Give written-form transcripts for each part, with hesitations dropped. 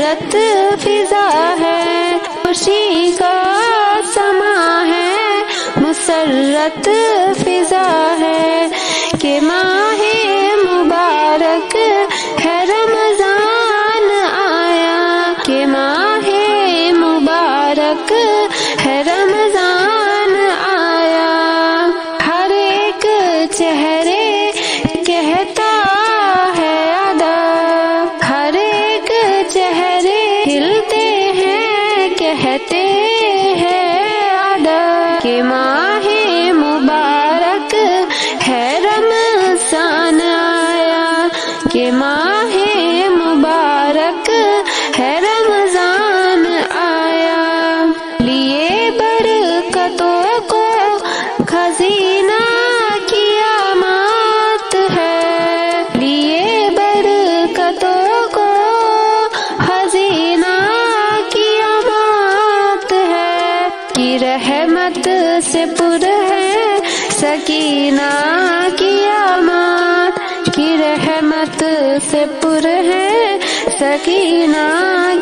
مسرت فضا ہے، خوشی کا سما ہے، مسرت فضا ہے کہ ماہ مبارک ہے رمضان آیا، کہ ماہ مبارک ہے رمضان آیا، ہر ایک چہرے کہتا ہے ادب، ہر ایک چہرے ہلتے ہیں کہتے ہیں ادب کہ ماہ مبارک ہے رمضان آیا، کہ ماہ مبارک ہے رمضان آیا، لیے برکتوں کو خزینہ قیامت ہے، لیے برکتوں کو خزینہ قیامت ہے، کی رحمت سے پر ہے سکینہ قیامت، کی رحمت سے پر ہے سکینہ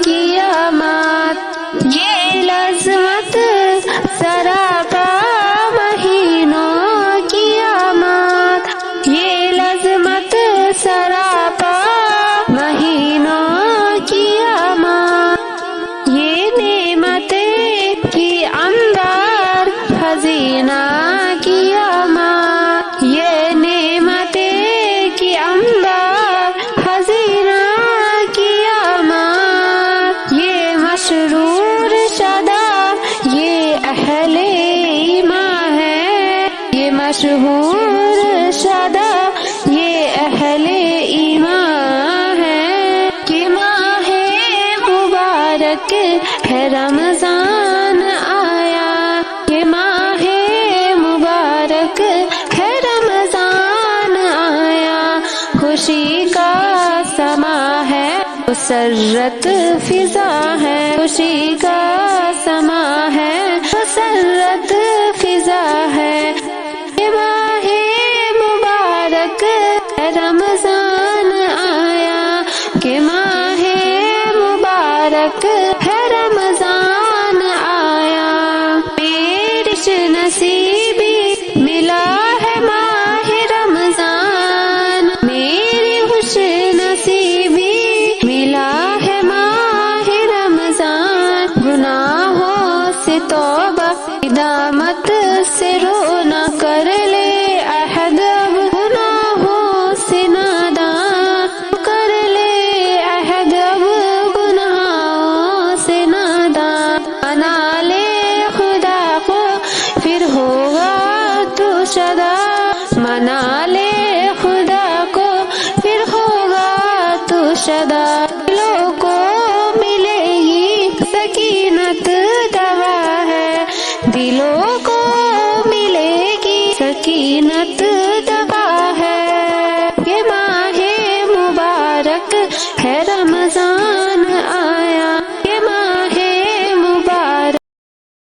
قیامت، یہ لازمت سراپا مہینوں قیامت، یہ لازمت سراپا مہینوں قیامت، یہ نعمتیں کی انبار خزینہ قیامت، یہ نعمتیں کی انبار خزینہ قیامت، یہ مشرور شدہ یہ اہل ایمان ہے، یہ مشہور شدہ یہ اہل ایمان ہے کہ ماہ مبارک ہے رمضان آیا، کہ ماہ مبارک ہے رمضان آیا، خوشی کا سما ہے، مسرت فضا ہے، خوشی کا سما ہے، مسرت فضا ہے، کہ ماہ مبارک ہے رمضان